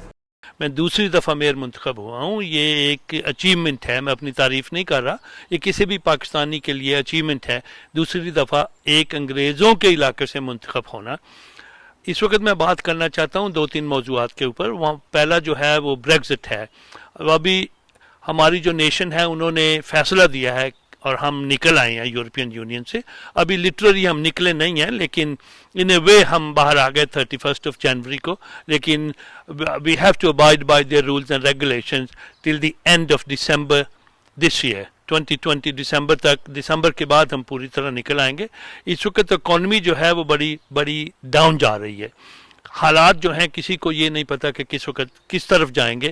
میں دوسری دفعہ میئر منتخب ہوا ہوں, یہ ایک اچیومنٹ ہے, میں اپنی تعریف نہیں کر رہا, یہ کسی بھی پاکستانی کے لیے اچیومنٹ ہے دوسری دفعہ ایک انگریزوں کے علاقے سے منتخب ہونا. اس وقت میں بات کرنا چاہتا ہوں 2-3 موضوعات کے اوپر. وہاں پہلا جو ہے وہ بریگزٹ ہے. ابھی ہماری جو نیشن ہے انہوں نے فیصلہ دیا ہے اور ہم نکل آئے ہیں یورپین یونین سے. ابھی لٹرلی ہم نکلے نہیں ہیں, لیکن ان اے وے ہم باہر آ گئے 31 جنوری کو, لیکن we have to abide by their rules and regulations till the end of December this year 2020. دسمبر تک, دسمبر کے بعد ہم پوری طرح نکل آئیں گے. اس وقت اکانومی جو ہے وہ بڑی ڈاؤن جا رہی ہے. حالات جو ہیں کسی کو یہ نہیں پتا کہ کس وقت کس طرف جائیں گے.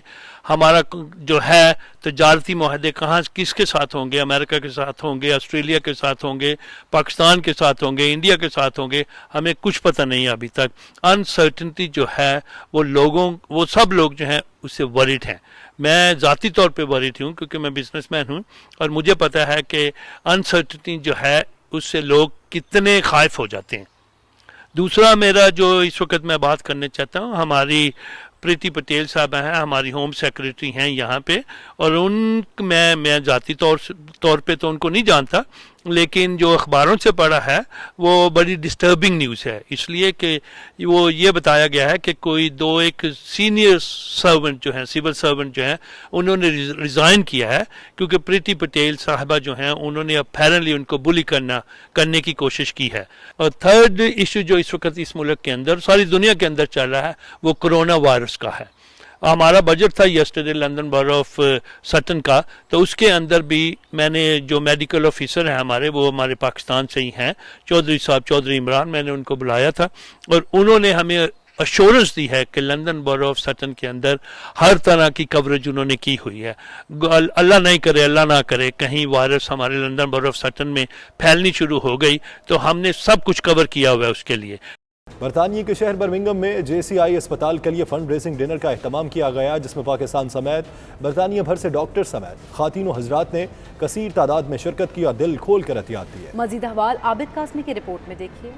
ہمارا جو ہے تجارتی معاہدے کہاں کس کے ساتھ ہوں گے, امریکہ کے ساتھ ہوں گے, آسٹریلیا کے ساتھ ہوں گے, پاکستان کے ساتھ ہوں گے, انڈیا کے ساتھ ہوں گے, ہمیں کچھ پتہ نہیں ہے ابھی تک. انسرٹنٹی جو ہے وہ سب لوگ جو ہیں اس سے ورڈ ہیں. میں ذاتی طور پہ ورڈ ہوں کیونکہ میں بزنس مین ہوں اور مجھے پتہ ہے کہ انسرٹنٹی جو ہے اس سے لوگ کتنے خائف ہو جاتے ہیں. دوسرا میرا جو اس وقت میں بات کرنے چاہتا ہوں, ہماری پریتی پٹیل صاحبہ ہیں, ہماری ہوم سیکریٹری ہیں یہاں پہ, اور میں ذاتی طور پہ تو ان کو نہیں جانتا, لیکن جو اخباروں سے پڑھا ہے وہ بڑی ڈسٹربنگ نیوز ہے. اس لیے کہ وہ یہ بتایا گیا ہے کہ کوئی ایک سینئر سرونٹ جو ہیں, سول سرونٹ جو ہیں, انہوں نے ریزائن کیا ہے کیونکہ پریتی پٹیل صاحبہ جو ہیں انہوں نے اپیرنٹلی ان کو بلی کرنے کی کوشش کی ہے. اور تھرڈ ایشو جو اس وقت اس ملک کے اندر, ساری دنیا کے اندر چل رہا ہے, وہ کرونا وائرس کا ہے. ہمارا بجٹ تھا یسٹرڈے لندن برو آف سٹن کا, تو اس کے اندر بھی میں نے جو میڈیکل آفیسر ہیں وہ ہمارے پاکستان سے ہی ہیں, چودھری عمران, میں نے ان کو بلایا تھا اور انہوں نے ہمیں اشورنس دی ہے کہ لندن برو آف سٹن کے اندر ہر طرح کی کوریج انہوں نے کی ہوئی ہے. اللہ نہ کرے کہیں وائرس ہمارے لندن برو آف سٹن میں پھیلنی شروع ہو گئی تو ہم نے سب کچھ کور کیا ہوا ہے اس کے لیے. برطانیہ کے شہر برمنگم میں JCI اسپتال کے لیے فنڈ ریزنگ ڈنر کا اہتمام کیا گیا, جس میں پاکستان سمیت برطانیہ بھر سے ڈاکٹر سمیت خواتین و حضرات نے کثیر تعداد میں شرکت کی اور دل کھول کر احتیاط دی ہے. مزید احوال عابد قاسمی کی رپورٹ میں دیکھیے.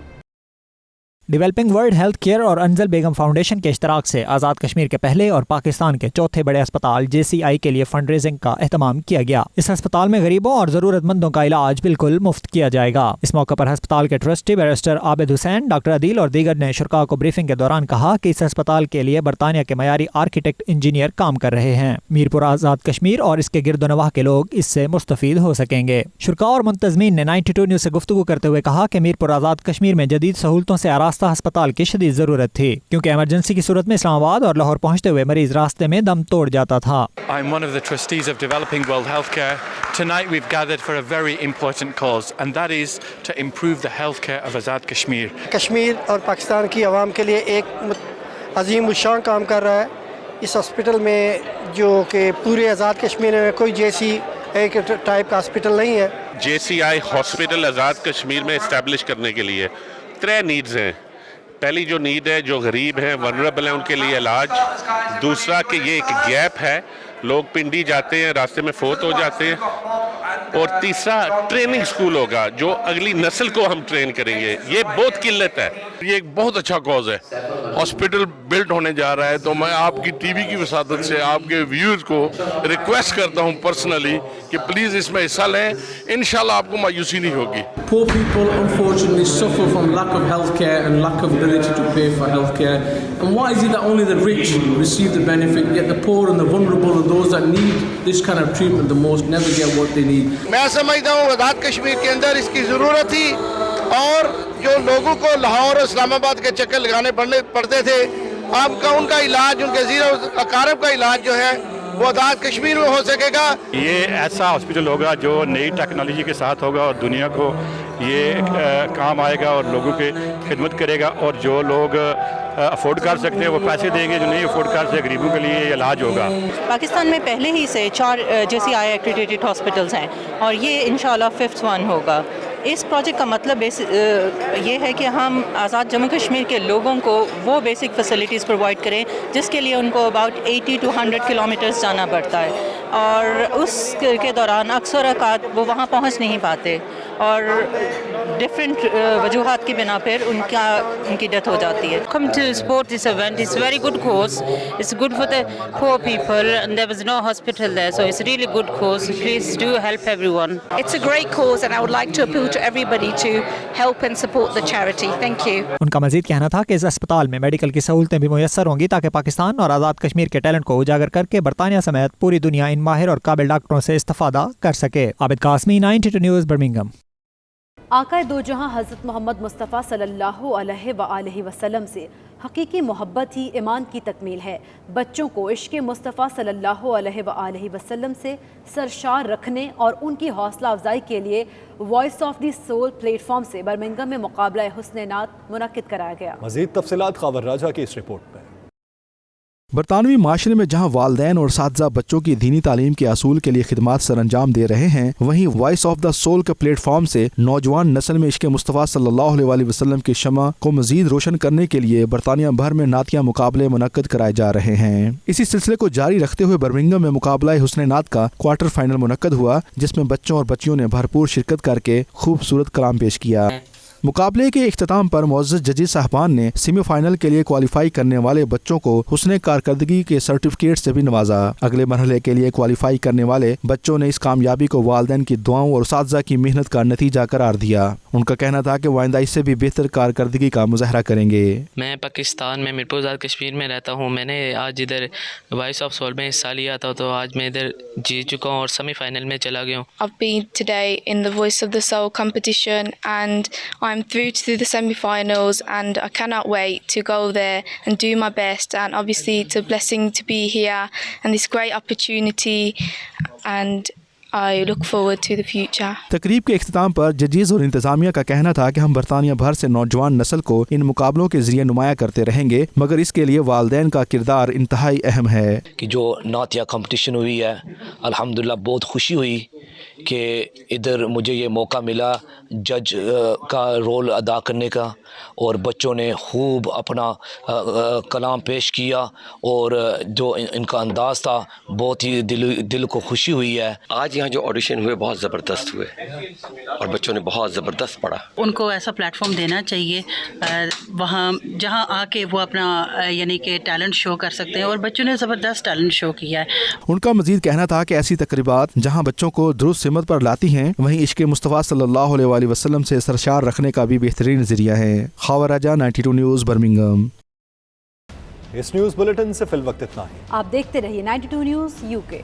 ڈیولپنگ ورلڈ ہیلتھ کیئر اور انزل بیگم فاؤنڈیشن کے اشتراک سے آزاد کشمیر کے پہلے اور پاکستان کے چوتھے بڑے اسپتال JCI کے لیے فنڈ ریزنگ کا اہتمام کیا گیا. اس اسپتال میں غریبوں اور ضرورت مندوں کا علاج بالکل مفت کیا جائے گا. اس موقع پر ہسپتال کے ٹرسٹی بیرسٹر عابد حسین, ڈاکٹر عدیل اور دیگر نے شرکاء کو بریفنگ کے دوران کہا کہ اس اسپتال کے لیے برطانیہ کے معیاری آرکیٹیکٹ انجینئر کام کر رہے ہیں. میرپور آزاد کشمیر اور اس کے گرد و نواح کے لوگ اس سے مستفید ہو سکیں گے. شرکاء اور منتظمین نے 92 نیوز سے گفتگو کرتے ہوئے کہا کہ میرپور آزاد کشمیر میں جدید سہولتوں سے آراستہ ہسپتال کی شدید ضرورت تھی, کیونکہ ایمرجنسی کی صورت میں اسلام آباد اور لاہور پہنچتے ہوئے مریض راستے میں دم توڑ جاتا تھا. I'm one of the trustees of Developing World Healthcare. Tonight we've gathered for a very important cause, and that is to improve the healthcare of Azad Kashmir. Kashmir اور پاکستان کی عوام کے لیے ایک عظیم الشان کام کر رہا ہے. اس ہاسپٹل میں جو کہ پورے آزاد کشمیر میں کوئی جیسی ایک ٹائپ کا ہاسپٹل نہیں ہے. JCI ہاسپٹل آزاد کشمیر میں اسٹیبلش کرنے کے لیے 3 نیڈز ہیں. پہلی جو نیڈ ہے, جو غریب ہیں, ونربل ہیں, ان کے لیے علاج. دوسرا کہ یہ ایک گیپ ہے, لوگ پنڈی جاتے ہیں راستے میں فوت ہو جاتے ہیں. اور تیسرا ٹریننگ سکول ہوگا جو اگلی نسل کو ہم ٹرین کریں گے. یہ بہت قلت ہے. یہ ایک بہت اچھا کاز ہے. ہاسپٹل بلڈ ہونے جا رہا ہے, تو میں آپ کی ٹی وی کی وساطت سے آپ کے ویورز کو ریکویسٹ کرتا ہوں پرسنلی کہ پلیز اس میں حصہ لیں. انشاءاللہ آپ کو مایوسی نہیں ہوگی. Poor people unfortunately suffer from lack of healthcare and lack of ability to pay for healthcare, And why is it that only the rich receive the benefit, yet the poor and the vulnerable and those that need this kind of treatment the most never get what they need? मैं समझता हूँ आज़ाद कश्मीर के अंदर इसकी ज़रूरत थी, और जो लोगों को लाहौर और इस्लामाबाद के चक्कर लगाने पड़ते थे, अब का उनका इलाज, उनके ज़ीरो अकारब का इलाज जो है वो आज़ाद कश्मीर में हो सकेगा। ये ऐसा हॉस्पिटल होगा जो नई टेक्नोलॉजी के साथ होगा और दुनिया को ये काम आएगा और लोगों की खिदमत करेगा, और जो लोग अफोर्ड कर सकते हैं वो पैसे देंगे, जो नहीं अफोर्ड कर सकते गरीबों के लिए ये इलाज होगा। पाकिस्तान में पहले ही से 4 JCI एक्रेडिटेड हॉस्पिटल्स हैं और ये इंशाल्लाह 5th वन होगा। इस प्रोजेक्ट का मतलब ये है कि हम आज़ाद जम्मू कश्मीर के लोगों को वो बेसिक फैसिलिटीज़ प्रोवाइड करें जिसके लिए उनको अबाउट 80 to 100 किलोमीटर्स जाना पड़ता है, और उसके दौरान अक्सर औक़ात वो वहाँ पहुँच नहीं पाते और डिफरेंट वजूहात की बिना पर उनकी डेथ हो जाती है। Come to support this event. It's a very good cause. It's good for the poor people, and there was no hospital there, so it's a really good cause. Please do help everyone. It's a great cause, and I would like to appeal to everybody to help and support the charity. Thank you. उनका मजीद कहना था कि इस अस्पताल में medical की सहूलतें भी मुयस्सर होंगी ताकि पाकिस्तान और आज़ाद कश्मीर के टैलेंट को उजागर करके बरतानिया समेत पूरी दुनिया इन माहिर और काबिल डॉक्टरों से इस्तिफादा कर सके। Abid Qasmi, 92 news, Birmingham. आका दो जहां हज़रत मोहम्मद मुस्तफ़ा सल्लल्लाहु अलैहि वसल्लम से हकीकी मोहब्बत ही ईमान की तकमील है। बच्चों को इश्क़ मुस्तफ़ा सल्लल्लाहु अलैहि वसल्लम से सरशार रखने और उनकी हौसला अफजाई के लिए voice of the soul platform से बर्मिंघम में मुकाबला हुस्न नात मुनक्किद कराया गया। मज़ीद तफसीलात ख़ावर राजा की इस रिपोर्ट में। बरतानवी माशरे में जहाँ वालदैन और साथज़ा बच्चों की दीनी तालीम के असूल के लिए खिदमात सर अंजाम दे रहे हैं, वहीं वॉइस ऑफ द सोल के प्लेटफॉर्म से नौजवान नस्ल में इश्क़ मुस्तफ़ा सल्लल्लाहु अलैहि वसल्लम की शमा को मज़ीद रोशन करने के लिए बरतानिया भर में नातिया मुकाबले मुनक्किद कराए जा रहे हैं। इसी सिलसिले को जारी रखते हुए बर्मिंघम में मुकाबला हुस्न नात का क्वार्टर फाइनल मुनक्किद हुआ, जिसमें बच्चों और बच्चियों ने भरपूर शिरकत करके खूबसूरत कलाम पेश किया। मुकाबले के इख्तिताम पर मुअज़्ज़ज़ जजेस साहबान ने सेमीफाइनल के लिए क्वालिफाई करने वाले बच्चों को हुस्ने कारकर्दगी के सर्टिफिकेट से भी नवाजा। अगले मरहले के लिए क्वालिफाई करने वाले बच्चों ने इस कामयाबी को वालिदैन की दुआओं और साथज़ा की मेहनत का नतीजा करार दिया। उनका कहना था कि वो आइंदा इससे भी बेहतर कारकर्दगी का मुज़ाहरा करेंगे। मैं पाकिस्तान में मीरपुर आज़ाद कश्मीर में रहता हूँ। मैंने आज इधर वॉइस ऑफ सोल में हिस्सा लिया था, तो आज मैं इधर जीत चुका हूँ और सेमीफाइनल में चला गया हूँ। I've been today in the Voice of the Soul competition and I'm through to the semi-finals, and I cannot wait to go there and do my best, and obviously it's a blessing to be here and this great opportunity, and I look forward to the future. तकरीब के इख्तिताम पर जजेस और इंतजामिया का कहना था कि हम बरतानिया भर से नौजवान नस्ल को इन मुकाबलों के जरिए नुमाया करते रहेंगे, मगर इसके लिए वालिदैन का किरदार इंतहाई अहम है। कि जो नातिया कंपटीशन हुई है, अल्हम्दुलिल्लाह बहुत खुशी हुई कि इधर मुझे ये मौका मिला जज का रोल अदा करने का, और बच्चों ने खूब अपना कलाम पेश किया, और जो इनका अंदाज़ था बहुत ही दिल को खुशी हुई है। आज यहाँ जो ऑडिशन हुए बहुत ज़बरदस्त हुए और बच्चों ने बहुत ज़बरदस्त पढ़ा। उनको ऐसा प्लेटफॉर्म देना चाहिए वहाँ जहाँ आके वो अपना यानी कि टैलेंट शो कर सकते हैं, और बच्चों ने ज़बरदस्त टैलेंट शो किया है। उनका मजीद कहना था कि ऐसी तकरीबात जहाँ बच्चों को दुरुस्त सिमत पर लाती हैं, वहीं इश्क़ मुस्तफ़ा सल्लल्लाहु अलैहि वसल्लम से सरशार रखने का भी बेहतरीन ज़रिया है। ख़ावर राजा, 92 न्यूज़, बर्मिंघम। इस न्यूज़ बुलेटिन से फिल वक्त इतना ही। आप देखते रहिए 92 न्यूज़ UK।